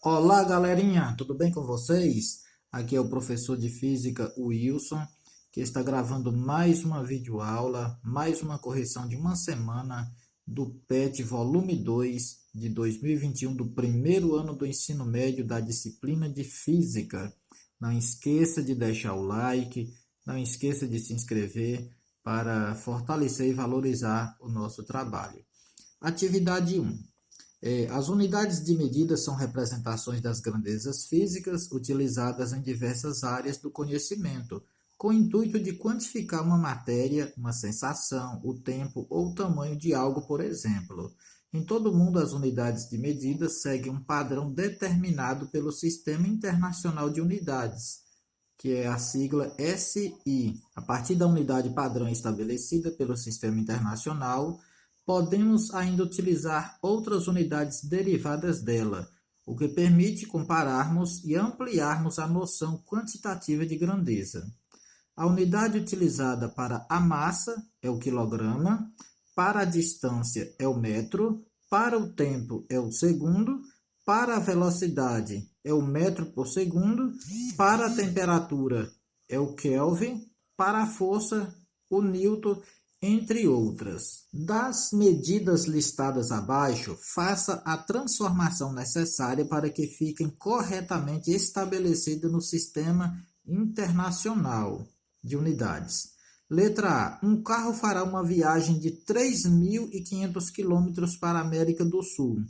Olá, galerinha, tudo bem com vocês? Aqui é o professor de física Wilson, que está gravando mais uma videoaula, mais uma correção de uma semana do PET volume 2 de 2021, do primeiro ano do ensino médio da disciplina de física. Não esqueça de deixar o like, não esqueça de se inscrever para fortalecer e valorizar o nosso trabalho. Atividade 1. As unidades de medida são representações das grandezas físicas utilizadas em diversas áreas do conhecimento, com o intuito de quantificar uma matéria, uma sensação, o tempo ou o tamanho de algo, por exemplo. Em todo o mundo, as unidades de medida seguem um padrão determinado pelo Sistema Internacional de Unidades, que é a sigla SI. A partir da unidade padrão estabelecida pelo Sistema Internacional, podemos ainda utilizar outras unidades derivadas dela, o que permite compararmos e ampliarmos a noção quantitativa de grandeza. A unidade utilizada para a massa é o quilograma, para a distância é o metro, para o tempo é o segundo, para a velocidade é o metro por segundo, para a temperatura é o Kelvin, para a força, o Newton, entre outras. Das medidas listadas abaixo, faça a transformação necessária para que fiquem corretamente estabelecidas no Sistema Internacional de Unidades. Letra A. Um carro fará uma viagem de 3.500 quilômetros para a América do Sul.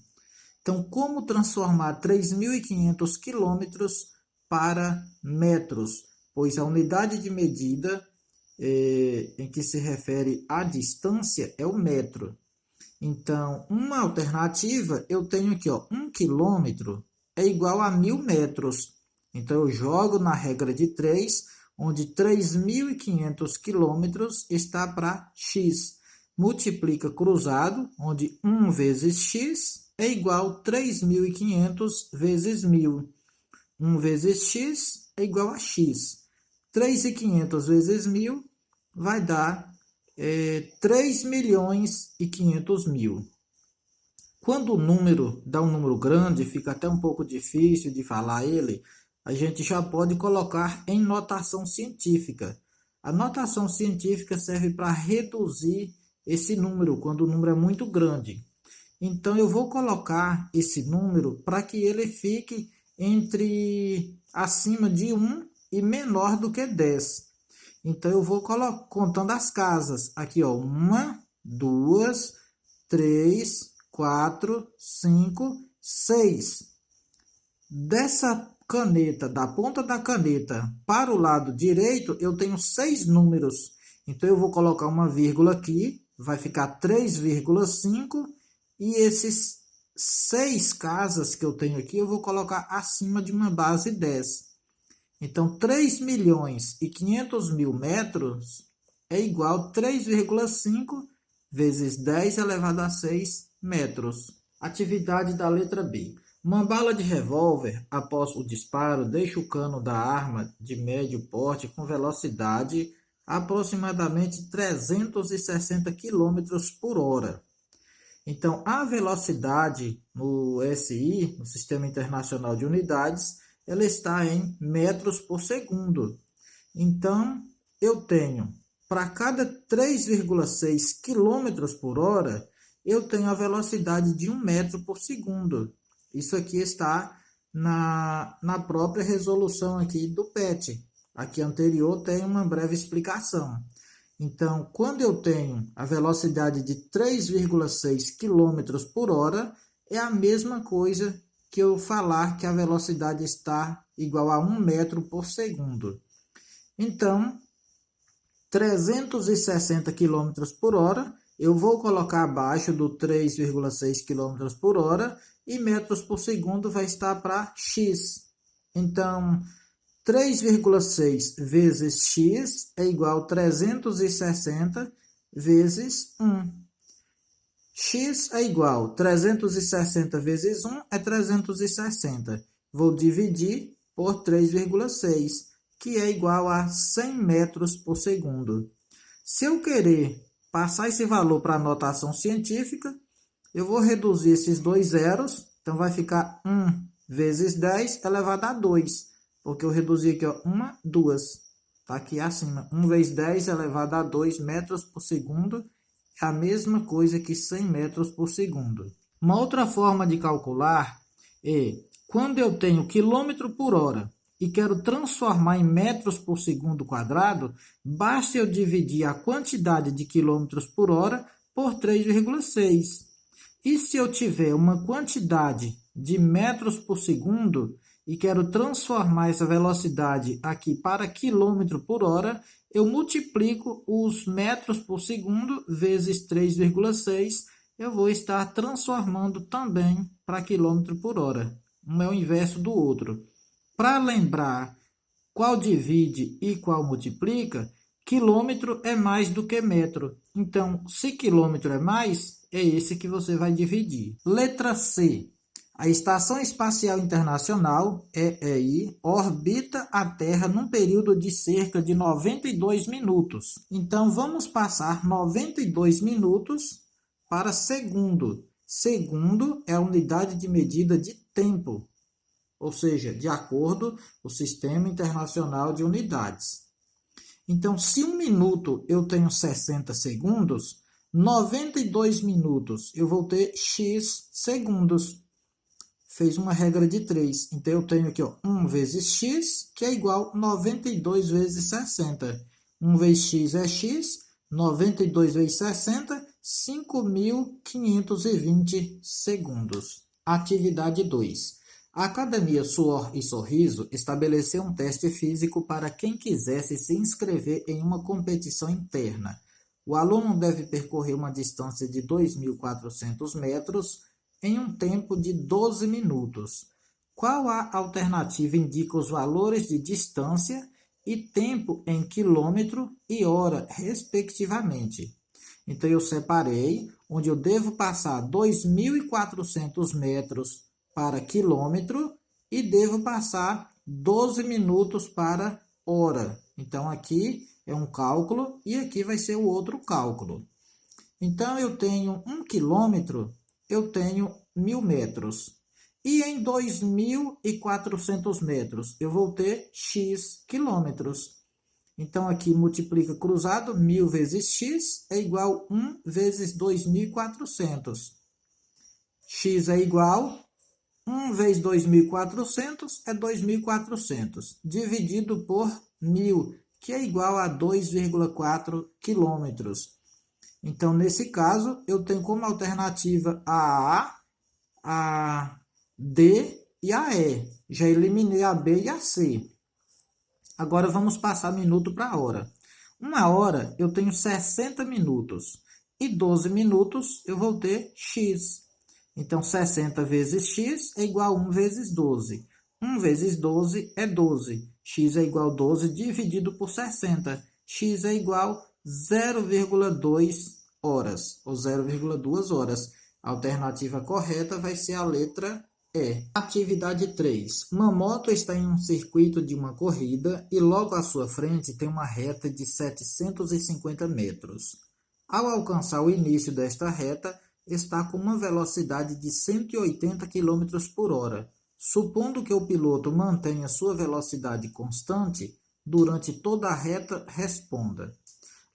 Então, como transformar 3.500 quilômetros para metros? Pois a unidade de medida em que se refere à distância é o metro. Então, uma alternativa, eu tenho aqui, 1 quilômetro é igual a 1.000 metros. Então, eu jogo na regra de 3, onde 3.500 quilômetros está para x. Multiplica cruzado, onde 1 vezes x é igual a 3.500 vezes 1.000. 1 vezes x é igual a x. 3.500 vezes 1.000 vai dar 3.500.000. Quando o número dá um número grande, fica até um pouco difícil de falar ele, a gente já pode colocar em notação científica. A notação científica serve para reduzir esse número, quando o número é muito grande. Então, eu vou colocar esse número para que ele fique acima de 1 e menor do que 10. Então, eu vou contando as casas. Aqui, 1, 2, 3, 4, 5, 6. Dessa caneta, da ponta da caneta para o lado direito, eu tenho 6 números. Então, eu vou colocar uma vírgula aqui, vai ficar 3,5. E esses 6 casas que eu tenho aqui, eu vou colocar acima de uma base 10. Então, 3.500.000 metros é igual a 3,5 vezes 10 elevado a 6 metros. Atividade da letra B. Uma bala de revólver, após o disparo, deixa o cano da arma de médio porte com velocidade aproximadamente 360 km por hora. Então, a velocidade no SI, no Sistema Internacional de Unidades, ela está em metros por segundo. Então, eu tenho, para cada 3,6 km por hora, eu tenho a velocidade de 1 metro por segundo. Isso aqui está na própria resolução aqui do PET. Aqui anterior tem uma breve explicação. Então, quando eu tenho a velocidade de 3,6 km por hora, é a mesma coisa que eu falar que a velocidade está igual a 1 metro por segundo. Então, 360 km por hora, eu vou colocar abaixo do 3,6 km por hora e metros por segundo vai estar para x. Então, 3,6 vezes x é igual a 360 vezes 1. X é igual a 360 vezes 1 é 360. Vou dividir por 3,6, que é igual a 100 metros por segundo. Se eu querer passar esse valor para a notação científica, eu vou reduzir esses dois zeros, então vai ficar 1 vezes 10 elevado a 2, porque eu reduzi aqui, ó, 1, 2. Está aqui acima. 1 vezes 10 elevado a 2 metros por segundo é a mesma coisa que 100 metros por segundo. Uma outra forma de calcular é quando eu tenho quilômetro por hora e quero transformar em metros por segundo quadrado, basta eu dividir a quantidade de quilômetros por hora por 3,6. E se eu tiver uma quantidade de metros por segundo e quero transformar essa velocidade aqui para quilômetro por hora, eu multiplico os metros por segundo vezes 3,6, eu vou estar transformando também para quilômetro por hora. Um é o inverso do outro. Para lembrar qual divide e qual multiplica, quilômetro é mais do que metro. Então, se quilômetro é mais, é esse que você vai dividir. Letra C. A Estação Espacial Internacional, EI, orbita a Terra num período de cerca de 92 minutos. Então, vamos passar 92 minutos para segundo. Segundo é a unidade de medida de tempo, ou seja, de acordo com o Sistema Internacional de Unidades. Então, se 1 minuto eu tenho 60 segundos, 92 minutos eu vou ter x segundos. Fez uma regra de 3. Então, eu tenho aqui, ó, 1 vezes x, que é igual a 92 vezes 60. 1 vezes x é x, 92 vezes 60, 5.520 segundos. Atividade 2. A Academia Suor e Sorriso estabeleceu um teste físico para quem quisesse se inscrever em uma competição interna. O aluno deve percorrer uma distância de 2.400 metros em um tempo de 12 minutos. Qual a alternativa indica os valores de distância e tempo em quilômetro e hora, respectivamente? Então, eu separei onde eu devo passar 2.400 metros para quilômetro e devo passar 12 minutos para hora. Então, aqui é um cálculo e aqui vai ser o outro cálculo. Então, eu tenho 1 quilômetro, eu tenho 1.000 metros. E em 2.400 metros, eu vou ter x quilômetros. Então, aqui multiplica cruzado, 1.000 vezes x é igual a 1 vezes 2.400. X é igual a 1 vezes 2.400 é 2.400, dividido por 1.000, que é igual a 2,4 quilômetros. Então, nesse caso, eu tenho como alternativa a D e a E. Já eliminei a B e a C. Agora, vamos passar minuto para hora. 1 hora, eu tenho 60 minutos. E 12 minutos, eu vou ter x. Então, 60 vezes x é igual a 1 vezes 12. 1 vezes 12 é 12. X é igual a 12 dividido por 60. X é igual a 0,2 horas, ou 0,2 horas. A alternativa correta vai ser a letra E. Atividade 3. Uma moto está em um circuito de uma corrida e logo à sua frente tem uma reta de 750 metros. Ao alcançar o início desta reta, está com uma velocidade de 180 km por hora. Supondo que o piloto mantenha sua velocidade constante durante toda a reta, responda.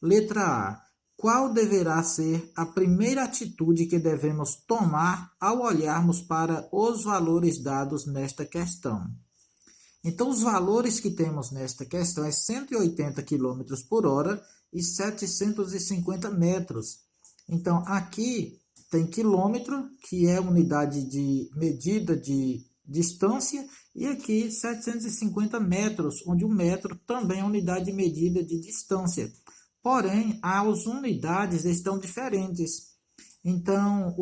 Letra A. Qual deverá ser a primeira atitude que devemos tomar ao olharmos para os valores dados nesta questão? Então, os valores que temos nesta questão é 180 km por hora e 750 metros. Então, aqui tem quilômetro, que é unidade de medida de distância, e aqui 750 metros, onde o metro também é unidade de medida de distância. Porém, as unidades estão diferentes. Então,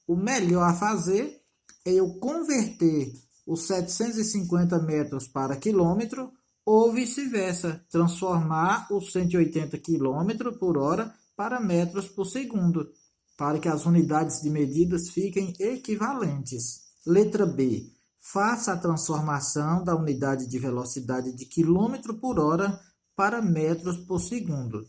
o melhor a fazer é eu converter os 750 metros para quilômetro ou vice-versa, transformar os 180 km por hora para metros por segundo, para que as unidades de medidas fiquem equivalentes. Letra B. Faça a transformação da unidade de velocidade de quilômetro por hora para metros por segundo.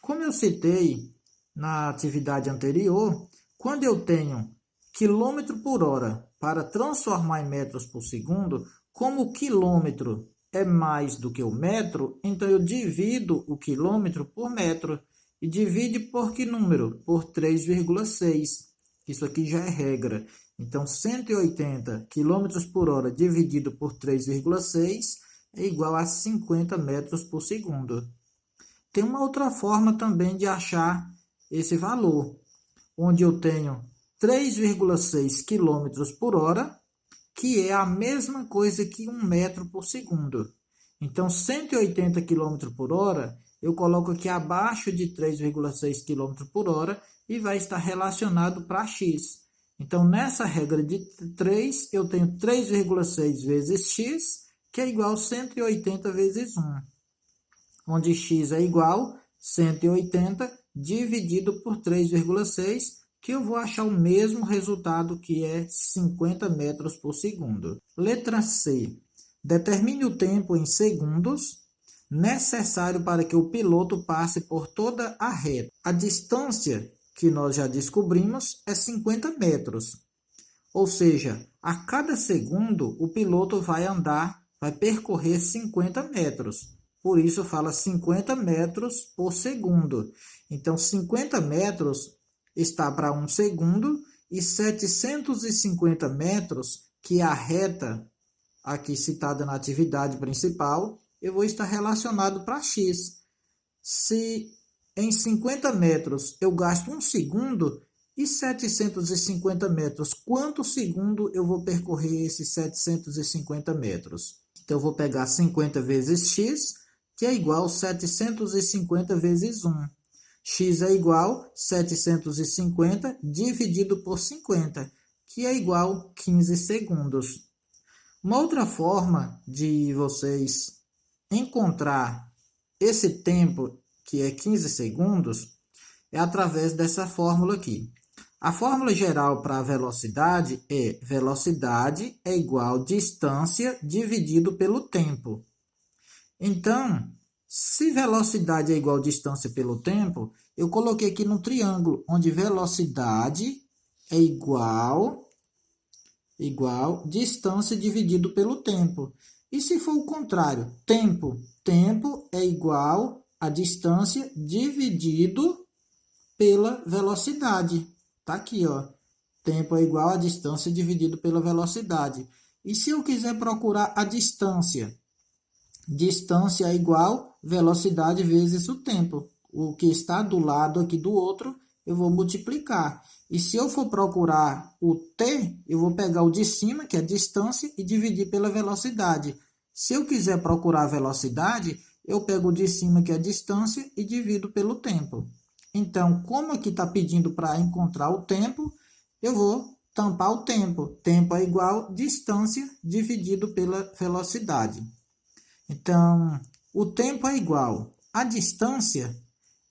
Como eu citei na atividade anterior, quando eu tenho quilômetro por hora para transformar em metros por segundo, como o quilômetro é mais do que o metro, então eu divido o quilômetro por metro. E divide por que número? Por 3,6. Isso aqui já é regra. Então, 180 km por hora dividido por 3,6 é igual a 50 metros por segundo. Tem uma outra forma também de achar esse valor, onde eu tenho 3,6 km por hora, que é a mesma coisa que 1 metro por segundo. Então, 180 km por hora, eu coloco aqui abaixo de 3,6 km por hora e vai estar relacionado para x. Então, nessa regra de 3, eu tenho 3,6 vezes x, que é igual a 180 vezes 1, onde x é igual a 180 dividido por 3,6, que eu vou achar o mesmo resultado, que é 50 metros por segundo. Letra C. Determine o tempo em segundos necessário para que o piloto passe por toda a reta. A distância que nós já descobrimos é 50 metros. Ou seja, a cada segundo o piloto vai percorrer 50 metros. Por isso fala 50 metros por segundo. Então, 50 metros está para 1 segundo e 750 metros, que é a reta aqui citada na atividade principal, eu vou estar relacionado para x. Se em 50 metros eu gasto 1 segundo, e 750 metros, quanto segundo eu vou percorrer esses 750 metros? Então, eu vou pegar 50 vezes x, que é igual a 750 vezes 1. X é igual a 750 dividido por 50, que é igual a 15 segundos. Uma outra forma de vocês encontrar esse tempo, que é 15 segundos, é através dessa fórmula aqui. A fórmula geral para a velocidade é igual a distância dividido pelo tempo. Então, se velocidade é igual a distância pelo tempo, eu coloquei aqui no triângulo, onde velocidade é igual distância dividido pelo tempo. E se for o contrário, tempo é igual a distância dividido pela velocidade. Tá aqui, ó. Tempo é igual a distância dividido pela velocidade. E se eu quiser procurar a distância? Distância é igual velocidade vezes o tempo. O que está do lado aqui do outro, eu vou multiplicar. E se eu for procurar o t, eu vou pegar o de cima, que é a distância, e dividir pela velocidade. Se eu quiser procurar a velocidade, eu pego o de cima, que é a distância, e divido pelo tempo. Então, como aqui está pedindo para encontrar o tempo, eu vou tampar o tempo. Tempo é igual a distância dividido pela velocidade. Então, o tempo é igual. A distância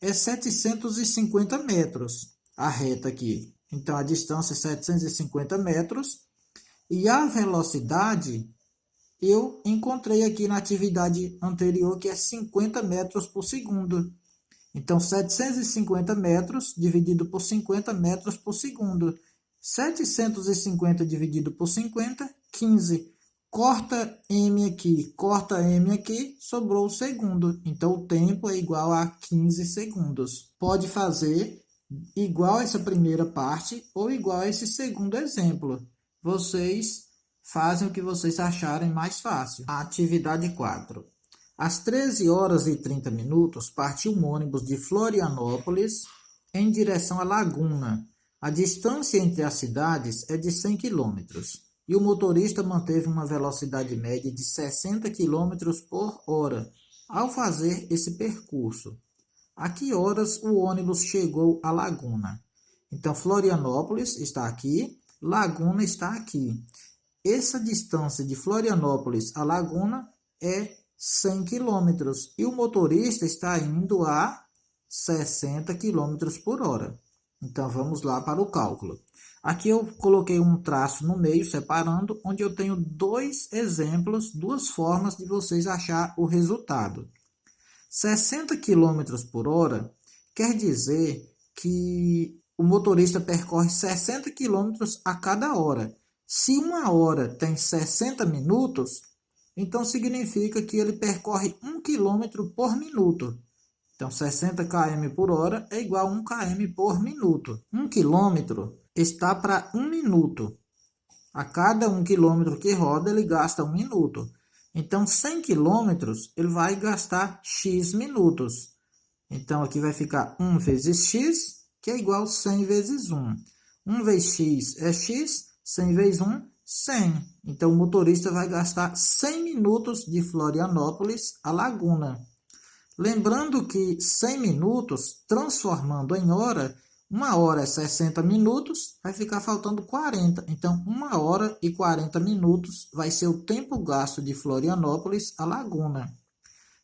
é 750 metros, a reta aqui. Então, a distância é 750 metros. E a velocidade, eu encontrei aqui na atividade anterior, que é 50 metros por segundo. Então, 750 metros dividido por 50 metros por segundo. 750 dividido por 50, 15. Corta M aqui, sobrou o segundo. Então, o tempo é igual a 15 segundos. Pode fazer igual essa primeira parte ou igual a esse segundo exemplo. Vocês fazem o que vocês acharem mais fácil. Atividade 4. Às 13 horas e 30 minutos, partiu um ônibus de Florianópolis em direção à Laguna. A distância entre as cidades é de 100 quilômetros. E o motorista manteve uma velocidade média de 60 km por hora ao fazer esse percurso. A que horas o ônibus chegou à Laguna? Então, Florianópolis está aqui, Laguna está aqui. Essa distância de Florianópolis à Laguna é 100 km e o motorista está indo a 60 km por hora. Então, vamos lá para o cálculo. Aqui eu coloquei um traço no meio, separando, onde eu tenho dois exemplos, duas formas de vocês achar o resultado. 60 km por hora quer dizer que o motorista percorre 60 quilômetros a cada hora. Se uma hora tem 60 minutos, então significa que ele percorre 1 quilômetro por minuto. Então, 60 km por hora é igual a 1 km por minuto. 1 quilômetro está para 1 minuto. A cada 1 quilômetro que roda, ele gasta 1 minuto. Então, 100 quilômetros, ele vai gastar X minutos. Então, aqui vai ficar 1 vezes X, que é igual a 100 vezes 1. 1 vezes X é X, 100 vezes 1, 100. Então, o motorista vai gastar 100 minutos de Florianópolis a Laguna. Lembrando que 100 minutos, transformando em hora, 1 hora é 60 minutos, vai ficar faltando 40. Então, 1 hora e 40 minutos vai ser o tempo gasto de Florianópolis a Laguna.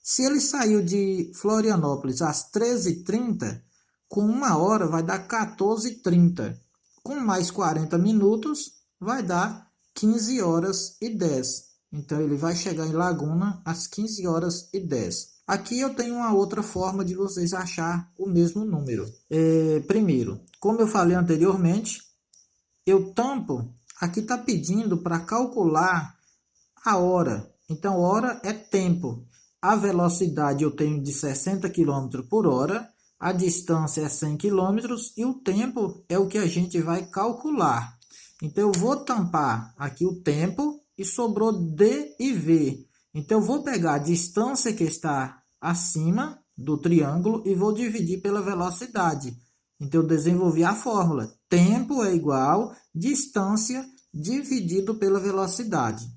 Se ele saiu de Florianópolis às 13h30, com 1 hora vai dar 14h30. Com mais 40 minutos, vai dar 15 horas e 10. Então, ele vai chegar em Laguna às 15 horas e 10. Aqui eu tenho uma outra forma de vocês achar o mesmo número. Primeiro, como eu falei anteriormente, eu tampo, aqui está pedindo para calcular a hora. Então, hora é tempo. A velocidade eu tenho de 60 km por hora, a distância é 100 km e o tempo é o que a gente vai calcular. Então, eu vou tampar aqui o tempo e sobrou D e V. Então, eu vou pegar a distância que está acima do triângulo e vou dividir pela velocidade. Então, eu desenvolvi a fórmula. Tempo é igual a distância dividido pela velocidade.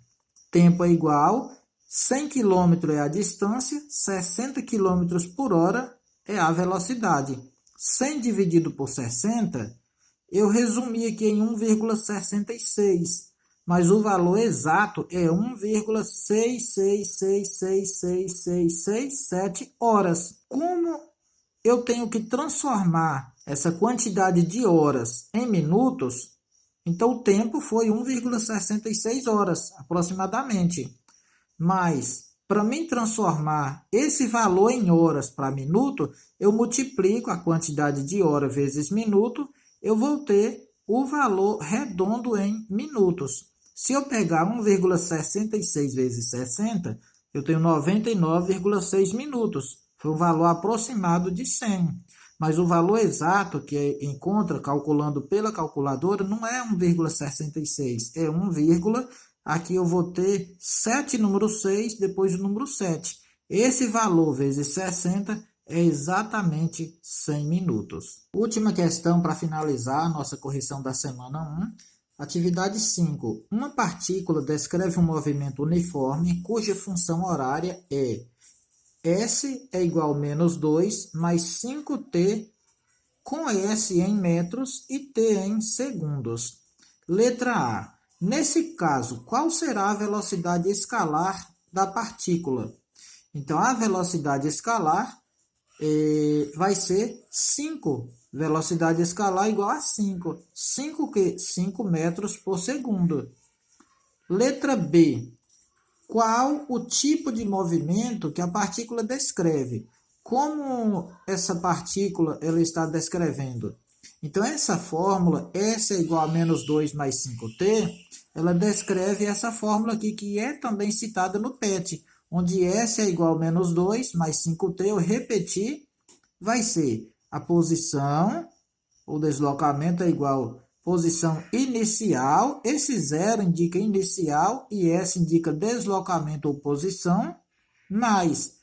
Tempo é igual a 100 km é a distância, 60 km por hora é a velocidade. 100 dividido por 60, eu resumi aqui em 1,66. Mas o valor exato é 1,66666667 horas. Como eu tenho que transformar essa quantidade de horas em minutos, então o tempo foi 1,66 horas, aproximadamente. Mas, para mim transformar esse valor em horas para minuto, eu multiplico a quantidade de hora vezes minuto, eu vou ter o valor redondo em minutos. Se eu pegar 1,66 vezes 60, eu tenho 99,6 minutos. Foi um valor aproximado de 100. Mas o valor exato que encontra calculando pela calculadora não é 1,66, é 1, aqui eu vou ter 7 número 6, depois o número 7. Esse valor vezes 60 é exatamente 100 minutos. Última questão para finalizar a nossa correção da semana 1. Atividade 5. Uma partícula descreve um movimento uniforme cuja função horária é S é igual a menos 2 mais 5t com S em metros e t em segundos. Letra A. Nesse caso, qual será a velocidade escalar da partícula? Então, a velocidade escalar vai ser 5. Velocidade escalar igual a 5. 5 que? 5 metros por segundo. Letra B. Qual o tipo de movimento que a partícula descreve? Como essa partícula ela está descrevendo? Então, essa fórmula, S é igual a menos 2 mais 5t, ela descreve essa fórmula aqui, que é também citada no PET, onde S é igual a menos 2 mais 5t, eu repeti, vai ser a posição, o deslocamento é igual a posição inicial, esse 0 indica inicial e S indica deslocamento ou posição, mais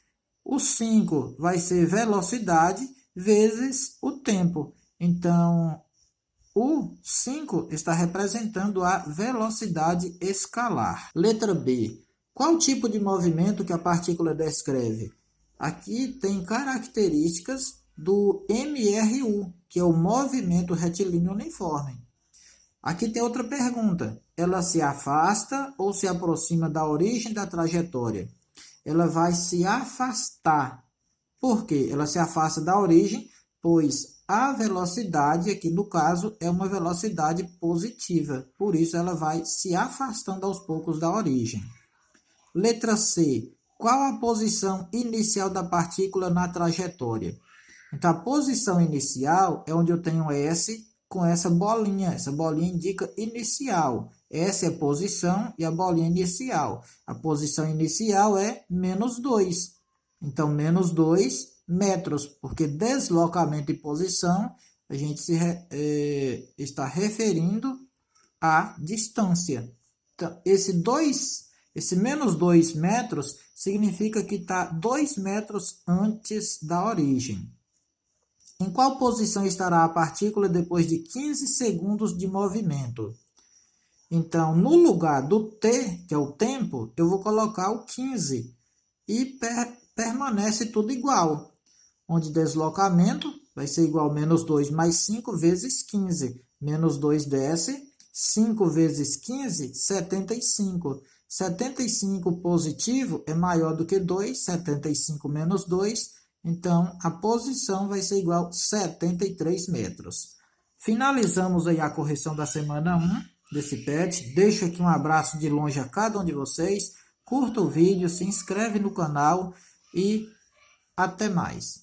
o 5 vai ser velocidade vezes o tempo. Então, o 5 está representando a velocidade escalar. Letra B. Qual tipo de movimento que a partícula descreve? Aqui tem características do MRU, que é o movimento retilíneo uniforme. Aqui tem outra pergunta. Ela se afasta ou se aproxima da origem da trajetória? Ela vai se afastar. Por quê? Ela se afasta da origem, pois a velocidade, aqui no caso, é uma velocidade positiva. Por isso, ela vai se afastando aos poucos da origem. Letra C. Qual a posição inicial da partícula na trajetória? Então, a posição inicial é onde eu tenho S com essa bolinha. Essa bolinha indica inicial. Essa é a posição e a bolinha inicial. A posição inicial é -2. Então, -2 metros, porque deslocamento e posição, a gente está referindo à distância. Então, esse -2 metros significa que está 2 metros antes da origem. Em qual posição estará a partícula depois de 15 segundos de movimento? Então, no lugar do t, que é o tempo, eu vou colocar o 15 e permanece tudo igual. Onde deslocamento vai ser igual a -2 mais 5 vezes 15. -2 desce, 5 vezes 15, 75. 75 positivo é maior do que 2, 75 menos 2, então a posição vai ser igual a 73 metros. Finalizamos aí a correção da semana 1 desse PET. Deixo aqui um abraço de longe a cada um de vocês. Curta o vídeo, se inscreve no canal e até mais.